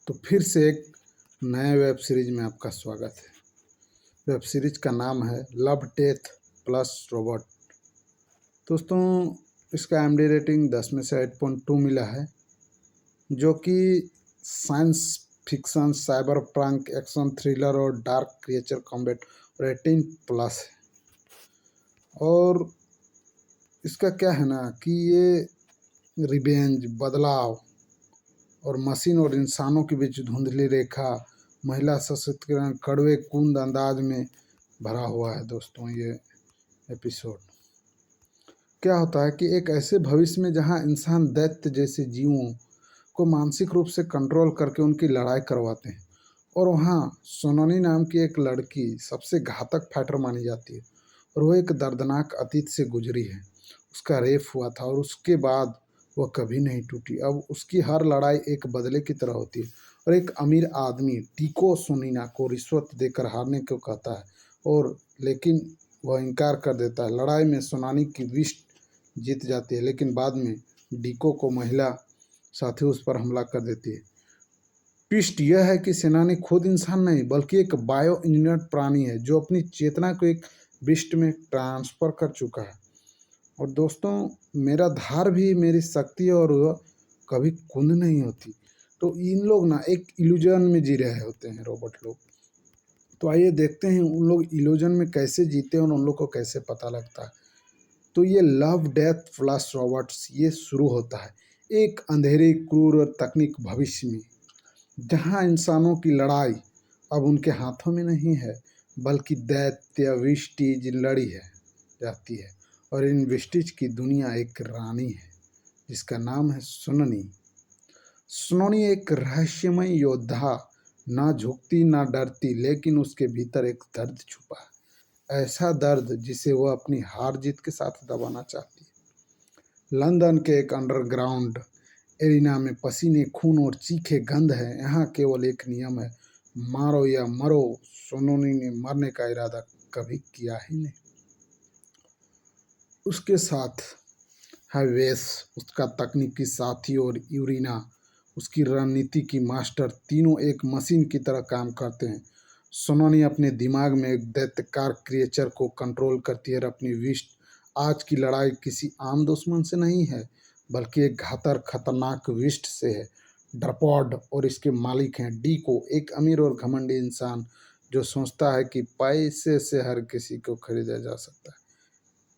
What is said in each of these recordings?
तो फिर से एक नए वेब सीरीज में आपका स्वागत है। वेब सीरीज का नाम है लव डेथ प्लस रोबोट। दोस्तों, इसका एमडी रेटिंग 10 में से 8.2 मिला है, जो कि science fiction, cyber punk, action thriller और डार्क क्रिएचर कॉम्बैट और 18+ है। और इसका क्या है ना कि ये रिवेंज, बदलाव और मशीन और इंसानों के बीच धुंधली रेखा, महिला सशक्तिकरण, कड़वे कुंद अंदाज में भरा हुआ है। दोस्तों, ये एपिसोड क्या होता है कि एक ऐसे भविष्य में जहां इंसान दैत्य जैसे जीवों को मानसिक रूप से कंट्रोल करके उनकी लड़ाई करवाते हैं, और वहाँ सोनोनी नाम की एक लड़की सबसे घातक फाइटर मानी जाती है, और वो एक दर्दनाक अतीत से गुजरी है। उसका रेप हुआ था और उसके बाद वह कभी नहीं टूटी। अब उसकी हर लड़ाई एक बदले की तरह होती है, और एक अमीर आदमी टीको सोनिना को रिश्वत देकर हारने को कहता है, और लेकिन वह इनकार कर देता है। लड़ाई में सोनानी की विस्ट जीत जाती है, लेकिन बाद में डीको को महिला साथी उस पर हमला कर देती है। ट्विस्ट यह है कि सेनानी खुद इंसान नहीं बल्कि एक बायो इंजीनियर्ड प्राणी है, जो अपनी चेतना को एक बिस्ट में ट्रांसफर कर चुका है। और दोस्तों, मेरा धार भी मेरी शक्ति है और वह कभी कुंद नहीं होती। तो इन लोग ना एक इल्यूजन में जी रहे होते हैं, रोबोट लोग। तो आइए देखते हैं उन लोग इल्यूजन में कैसे जीते हैं और उन लोग को कैसे पता लगता है। तो ये लव डेथ प्लस रोबोट्स ये शुरू होता है एक अंधेरे, क्रूर और तकनीक भविष्य में, जहां इंसानों की लड़ाई अब उनके हाथों में नहीं है, बल्कि दैत्य विस्टीज लड़ी है जाती है। और इन विस्टीज की दुनिया एक रानी है जिसका नाम है सुननी। सुननी एक रहस्यमय योद्धा, ना झुकती ना डरती, लेकिन उसके भीतर एक दर्द छुपा है, ऐसा दर्द जिसे वह अपनी हार जीत के साथ दबाना चाहती है। लंदन के एक अंडरग्राउंड एरिना में पसीने, खून और चीखे गंध है। यहाँ केवल एक नियम है, मारो या मरो। सोनोनी ने मरने का इरादा कभी किया ही नहीं। उसके साथ है वेस, उसका तकनीकी साथी, और यूरिना उसकी रणनीति की मास्टर। तीनों एक मशीन की तरह काम करते हैं। सोनोनी अपने दिमाग में एक दैत्यकार क्रिएचर को कंट्रोल करती है और अपनी विस्ट। आज की लड़ाई किसी आम दुश्मन से नहीं है, बल्कि एक घातक खतरनाक विस्ट से है, ड्रपॉड। और इसके मालिक हैं डीको, एक अमीर और घमंडी इंसान जो सोचता है कि पैसे से हर किसी को खरीदा जा सकता है।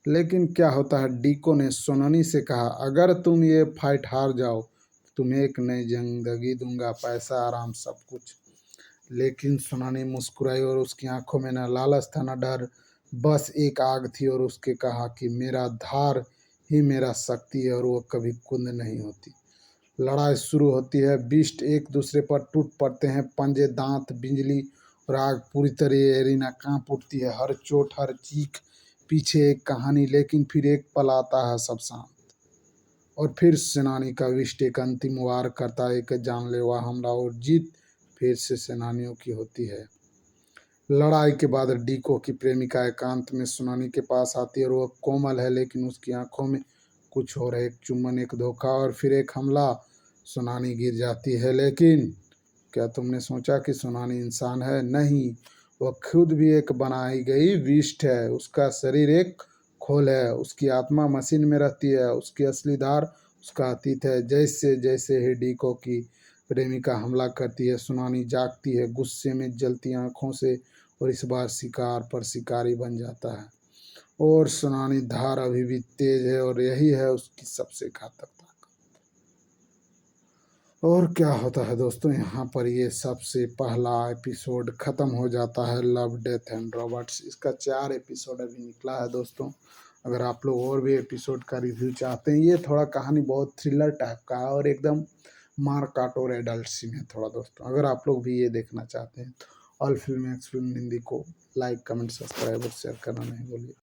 लेकिन क्या होता है, डीको ने सोनोनी से कहा, अगर तुम ये फाइट हार जाओ तो तुम्हें एक नई जिंदगी दूंगा, पैसा, आराम, सब कुछ। लेकिन सोनोनी मुस्कुराई और उसकी आंखों में न लालच था न डर, बस एक आग थी। और उसके कहा कि मेरा धार ही मेरा शक्ति है और वो कभी कुंद नहीं होती। लड़ाई शुरू होती है। बीस्ट एक दूसरे पर टूट पड़ते हैं, पंजे, दांत, बिजली और आग पूरी तरह एरिना कांप उठती है। हर चोट, हर चीख पीछे एक कहानी, लेकिन फिर एक पल आता है सब शांत। और फिर सेनानी का विस्ट एक अंतिम वार करता है, एक जानलेवा हमला, और जीत फिर से सेनानियों की होती है। लड़ाई के बाद डीको की प्रेमिका एकांत में सुनानी के पास आती है, और वह कोमल है लेकिन उसकी आंखों में कुछ और है। एक चुम्बन, एक धोखा और फिर एक हमला। सुनानी गिर जाती है, लेकिन क्या तुमने सोचा कि सुनानी इंसान है? नहीं, वह खुद भी एक बनाई गई विस्ट है। उसका शरीर एक खोल है, उसकी आत्मा मशीन में रहती है, उसकी असली धार उसका अतीत है। जैसे जैसे ही डीको की प्रेमिका हमला करती है, सुनानी जागती है, गुस्से में जलती आंखों से, और इस बार शिकार पर शिकारी बन जाता है। और सुनानी धार अभी भी तेज है, और यही है उसकी सबसे घातक ताकत। और क्या होता है दोस्तों, यहाँ पर ये सबसे पहला एपिसोड ख़त्म हो जाता है, लव डेथ एंड रॉबर्ट्स। इसका 4 एपिसोड अभी निकला है दोस्तों। अगर आप लोग और भी एपिसोड का रिव्यू चाहते हैं, ये थोड़ा कहानी बहुत थ्रिलर टाइप का है और एकदम मार काट और एडल्ट सीन है थोड़ा दोस्तों। अगर आप लोग भी ये देखना चाहते हैं तो all film x film Hindi को लाइक, कमेंट, सब्सक्राइब और शेयर करना नहीं भूलिए।